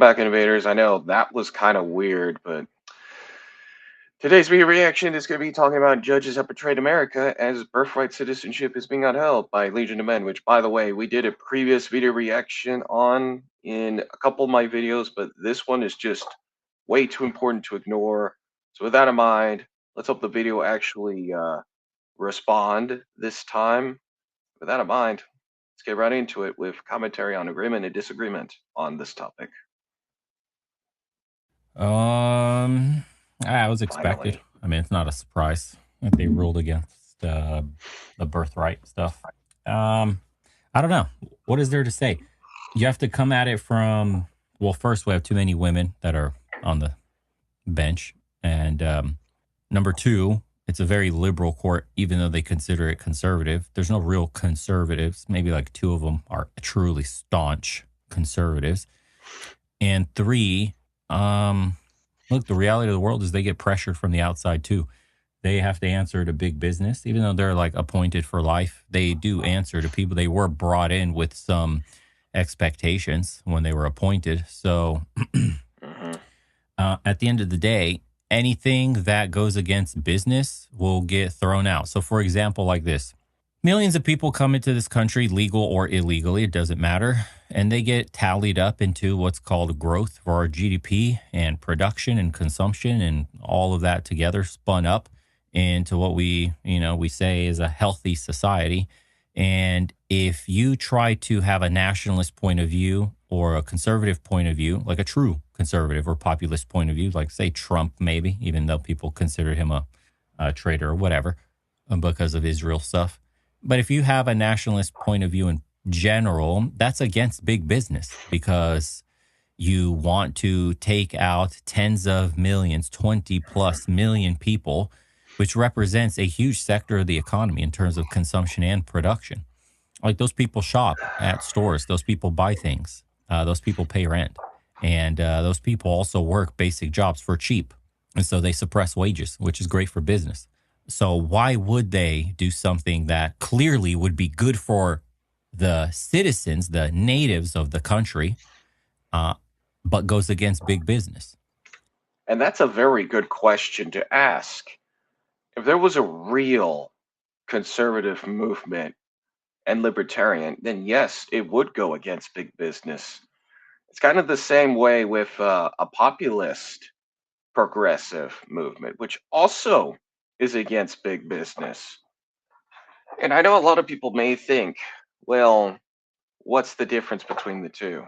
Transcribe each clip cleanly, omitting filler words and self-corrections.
back, Innovators. I know that was kind of weird, but today's video reaction is going to be talking about judges have betrayed America as birthright citizenship is being upheld by Legion of Men, which, by the way, we did a previous video reaction on in a couple of my videos, but this one is just way too important to ignore. So with that in mind, let's hope the video actually respond this time. With that in mind, let's get right into it with commentary on agreement and disagreement on this topic. That was expected. Finally. I mean, it's not a surprise that they ruled against the birthright stuff. Um, I don't know. What is there to say? You have to come at it from, well, first, we have too many women that are on the bench. And number two, it's a very liberal court, even though they consider it conservative. There's no real conservatives. Maybe like two of them are truly staunch conservatives. And three, look, the reality of the world is they get pressured from the outside too. They have to answer to big business, even though they're like appointed for life. They do answer to people. They were brought in with some expectations when they were appointed. So Mhm. at the end of the day, anything that goes against business will get thrown out. So, for example, like this. Millions of people come into this country, legal or illegally, it doesn't matter. And they get tallied up into what's called growth for our GDP and production and consumption and all of that together spun up into what we say is a healthy society. And if you try to have a nationalist point of view or a conservative point of view, like a true conservative or populist point of view, like say Trump, maybe, even though people consider him a traitor or whatever because of Israel stuff, but if you have a nationalist point of view in general, that's against big business because you want to take out tens of millions, 20 plus million people, which represents a huge sector of the economy in terms of consumption and production. Like those people shop at stores, those people buy things, those people pay rent, and those people also work basic jobs for cheap. And so they suppress wages, which is great for business. So why would they do something that clearly would be good for the citizens, the natives of the country, uh, but goes against big business? And that's a very good question to ask. If there was a real conservative movement and libertarian, then yes, it would go against big business. It's kind of the same way with a populist progressive movement, which also is against big business. And I know a lot of people may think, well, what's the difference between the two?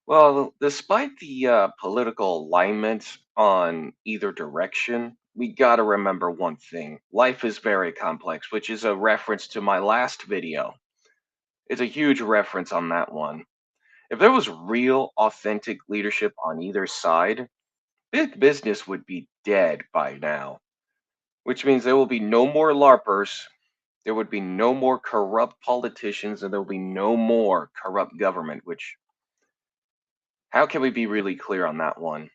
Well, despite the political alignment on either direction, we got to remember one thing. Life is very complex, which is a reference to my last video. It's a huge reference on that one. If there was real, authentic leadership on either side, big business would be dead by now, which means there will be no more LARPers, there would be no more corrupt politicians, and there will be no more corrupt government, which, how can we be really clear on that one?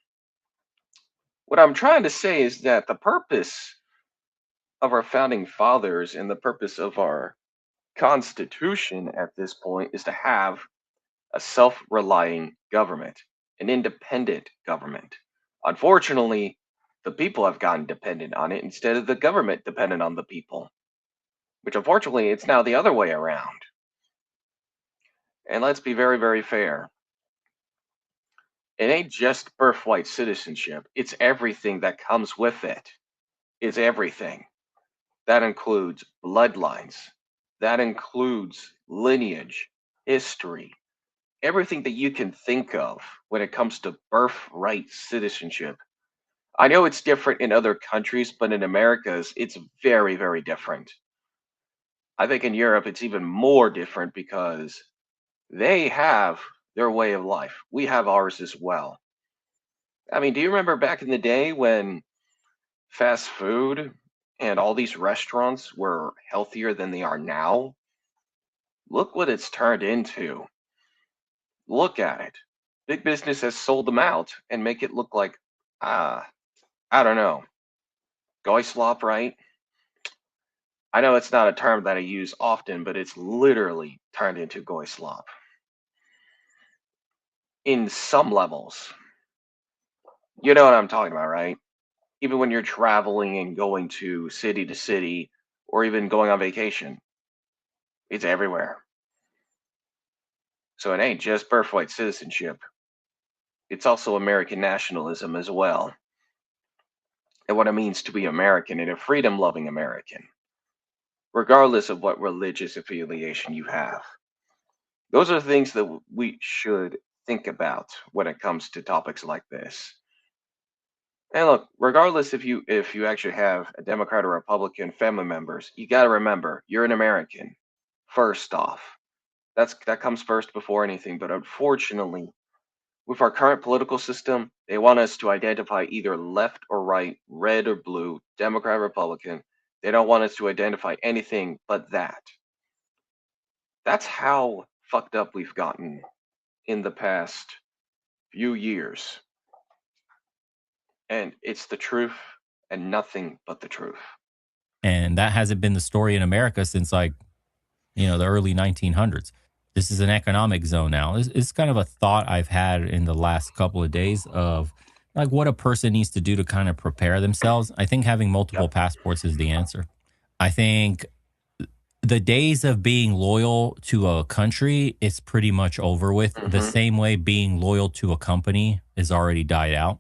What I'm trying to say is that the purpose of our founding fathers and the purpose of our Constitution at this point is to have a self relying government, an independent government. Unfortunately, the people have gotten dependent on it instead of the government dependent on the people, which unfortunately it's now the other way around. And let's be very, very fair. It ain't just birthright citizenship, it's everything that comes with it. It's everything. That includes bloodlines. That includes lineage, history, everything that you can think of when it comes to birthright citizenship. I know it's different in other countries, but in Americas, it's very, very different. I think in Europe, it's even more different because they have their way of life. We have ours as well. I mean, do you remember back in the day when fast food and all these restaurants were healthier than they are now? Look what it's turned into. Look at it. Big business has sold them out and make it look like, ah, I don't know, goy slop, right? I know it's not a term that I use often, but it's literally turned into goy slop. in some levels. You know what I'm talking about, right? Even when you're traveling and going to city, or even going on vacation, it's everywhere. So it ain't just birthright citizenship. It's also American nationalism as well, and what it means to be American and a freedom loving American, regardless of what religious affiliation you have. Those are things that we should think about when it comes to topics like this. And look, regardless if you actually have a Democrat or Republican family members, you got to remember you're an American. First off, that comes first before anything. But unfortunately, with our current political system, they want us to identify either left or right, red or blue, Democrat, Republican. They don't want us to identify anything but that. That's how fucked up we've gotten in the past few years. And it's the truth and nothing but the truth. And that hasn't been the story in America since like, the early 1900s. This is an economic zone now. It's kind of a thought I've had in the last couple of days of like what a person needs to do to kind of prepare themselves. I think having multiple Yep. passports is the answer. I think the days of being loyal to a country is pretty much over with. The hmm same way being loyal to a company is already died out.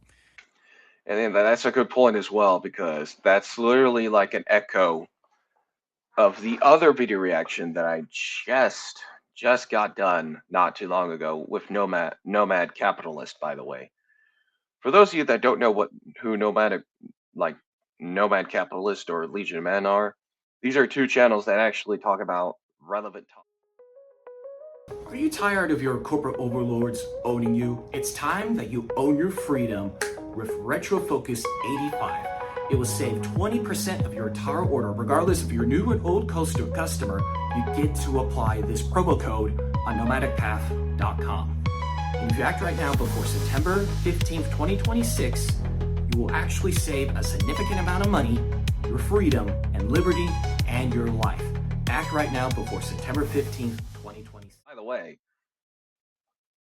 And then that's a good point as well, because that's literally like an echo of the other video reaction that I just got done not too long ago with Nomad Capitalist, by the way. For those of you that don't know who like Nomad Capitalist or Legion of Men are, these are two channels that actually talk about relevant topics. Are you tired of your corporate overlords owning you? It's time that you own your freedom with Retro Focus 85. It will save 20% of your entire order, regardless if you're new and old customer. You get to apply this promo code on NomadicPath.com. And if you act right now before September 15th, 2026, you will actually save a significant amount of money, your freedom and liberty, and your life. Act right now before September 15th, 2026. By the way,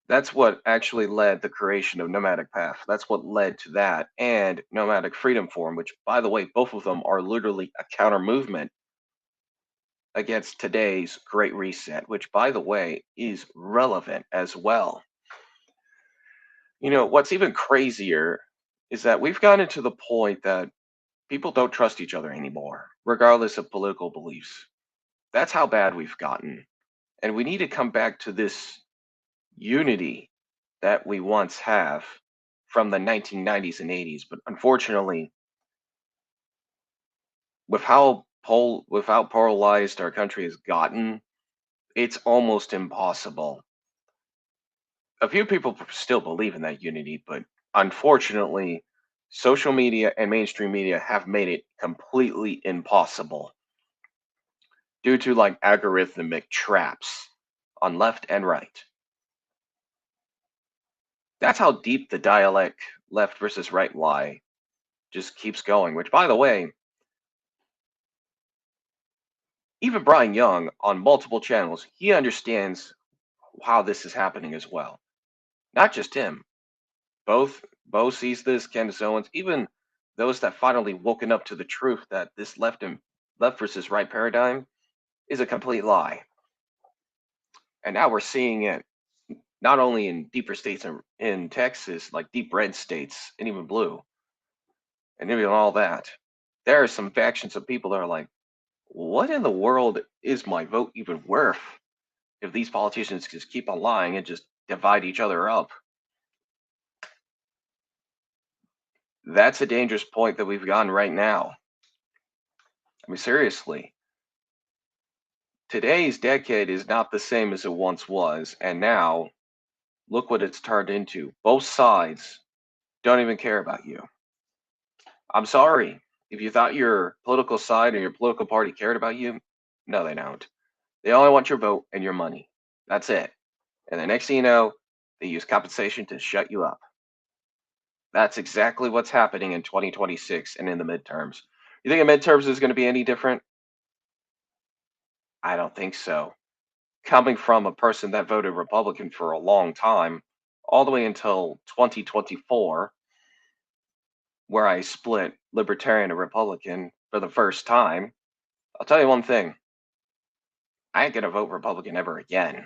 that's what actually led the creation of Nomadic Path. That's what led to that and Nomadic Freedom Forum, which, by the way, both of them are literally a counter movement against today's Great Reset, which, by the way, is relevant as well. What's even crazier is that we've gotten to the point that people don't trust each other anymore, regardless of political beliefs. That's how bad we've gotten. And we need to come back to this unity that we once have from the 1990s and 80s. But unfortunately, with how polarized our country has gotten, it's almost impossible. A few people still believe in that unity, but unfortunately, social media and mainstream media have made it completely impossible due to like algorithmic traps on left and right. That's how deep the dialect left versus right lie just keeps going, which, by the way, even Brian Young on multiple channels, he understands how this is happening as well. Not just him. Both Bo sees this, Candace Owens, even those that finally woken up to the truth that this left versus right paradigm is a complete lie. And now we're seeing it not only in deeper states in Texas, like deep red states, and even blue, and even all that. There are some factions of people that are like, what in the world is my vote even worth if these politicians just keep on lying and just divide each other up? That's a dangerous point that we've gotten right now. I mean, seriously, today's decade is not the same as it once was, and now look what it's turned into. Both sides don't even care about you. I'm sorry. If you thought your political side or your political party cared about you, no, they don't. They only want your vote and your money. That's it. And the next thing you know, they use compensation to shut you up. That's exactly what's happening in 2026 and in the midterms. You think the midterms is going to be any different? I don't think so. Coming from a person that voted Republican for a long time, all the way until 2024, where I split Libertarian and Republican for the first time. I'll tell you one thing, I ain't going to vote Republican ever again.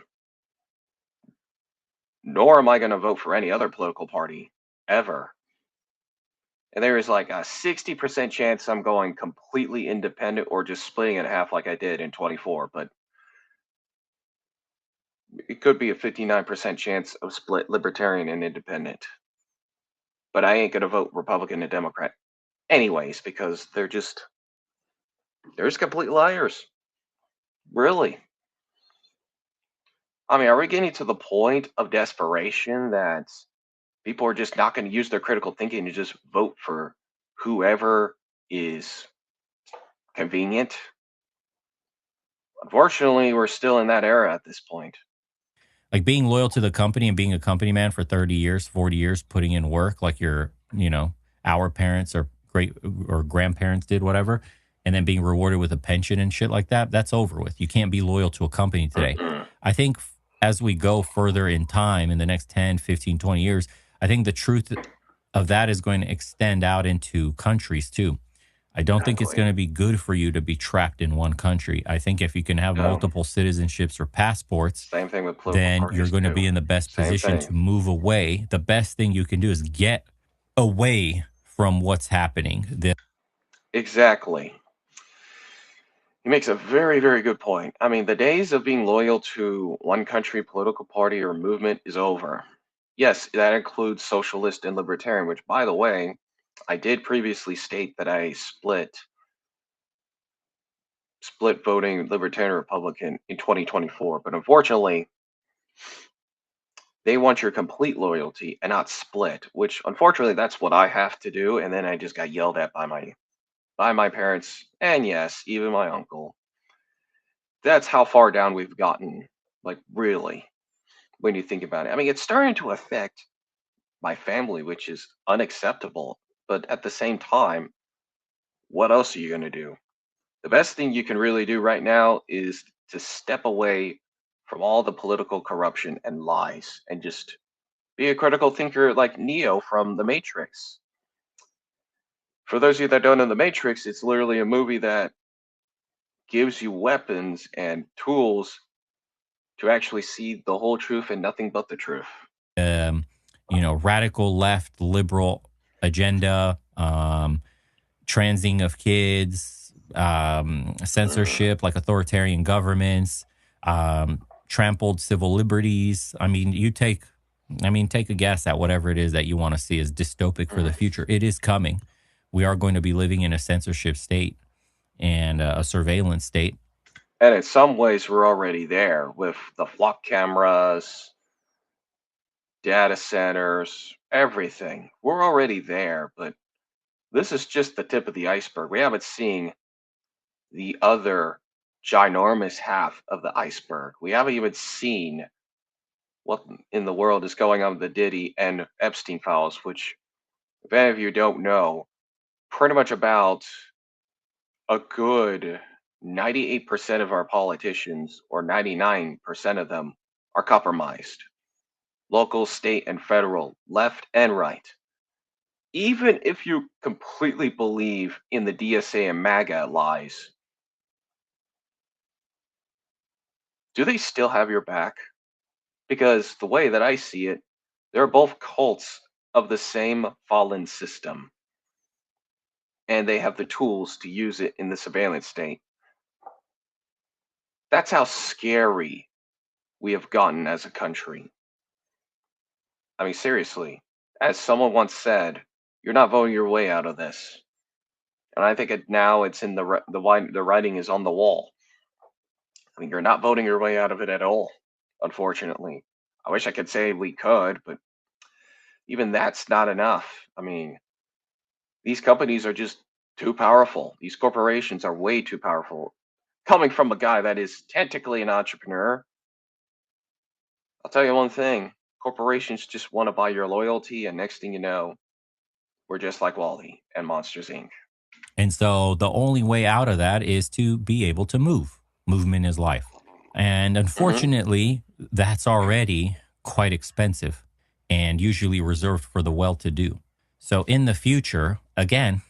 Nor am I going to vote for any other political party ever. And there is like a 60% chance I'm going completely independent or just splitting it in half like I did in 24. But it could be a 59% chance of split Libertarian and Independent. But I ain't going to vote Republican and Democrat anyways, because they're just complete liars. Really. I mean, are we getting to the point of desperation that people are just not going to use their critical thinking to just vote for whoever is convenient? Unfortunately, we're still in that era at this point. Like being loyal to the company and being a company man for 30 years, 40 years, putting in work like our parents or great or grandparents did, whatever, and then being rewarded with a pension and shit like that, that's over with. You can't be loyal to a company today. I think as we go further in time in the next 10, 15, 20 years, I think the truth of that is going to extend out into countries too. I don't think it's going to be good for you to be trapped in one country. I think if you can have multiple citizenships or passports, Same thing with political then parties you're going to too. be in the best position to move away. The best thing you can do is get away from what's happening. Exactly. He makes a very, very good point. I mean, the days of being loyal to one country, political party, or movement is over. Yes, that includes socialist and libertarian, which, by the way, I did previously state that I split voting Libertarian Republican in 2024, but unfortunately, they want your complete loyalty and not split, which unfortunately that's what I have to do. And then I just got yelled at by my parents, and yes, even my uncle. That's how far down we've gotten, like really, when you think about it. I mean, it's starting to affect my family, which is unacceptable. But at the same time, what else are you going to do? The best thing you can really do right now is to step away from all the political corruption and lies and just be a critical thinker like Neo from The Matrix. For those of you that don't know The Matrix, it's literally a movie that gives you weapons and tools to actually see the whole truth and nothing but the truth. Radical left liberal agenda, transing of kids, censorship, like authoritarian governments, trampled civil liberties. I mean, take a guess at whatever it is that you want to see as dystopic for the future. It is coming. We are going to be living in a censorship state and a surveillance state. And in some ways, we're already there with the flock cameras, data centers, everything. We're already there, but this is just the tip of the iceberg. We haven't seen the other ginormous half of the iceberg. We haven't even seen what in the world is going on with the Diddy and Epstein files, which, if any of you don't know, pretty much about a good 98% of our politicians, or 99% of them, are compromised. Local, state, and federal, left and right. Even if you completely believe in the DSA and MAGA lies, do they still have your back? Because the way that I see it, they're both cults of the same fallen system. And they have the tools to use it in the surveillance state. That's how scary we have gotten as a country. I mean, seriously, as someone once said, you're not voting your way out of this. And I think now it's in the writing is on the wall. I mean, you're not voting your way out of it at all, unfortunately. I wish I could say we could, but even that's not enough. I mean, these companies are just too powerful. These corporations are way too powerful. Coming from a guy that is technically an entrepreneur, I'll tell you one thing. Corporations just want to buy your loyalty, and next thing you know, we're just like Wally and Monsters, Inc. And so the only way out of that is to be able to move. Movement is life. And unfortunately, that's already quite expensive. and usually reserved for the well-to-do. So in the future, again,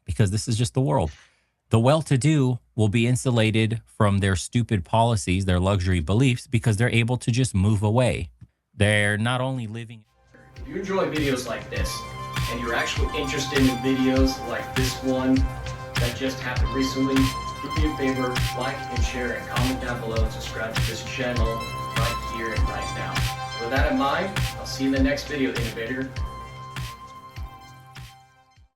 because this is just the world, the well-to-do will be insulated from their stupid policies, their luxury beliefs, because they're able to just move away. They're not only living... If you enjoy videos like this, and you're actually interested in videos like this one that just happened recently, do me a favor, like and share and comment down below and subscribe to this channel right here and right now. With that in mind, I'll see you in the next video, innovator.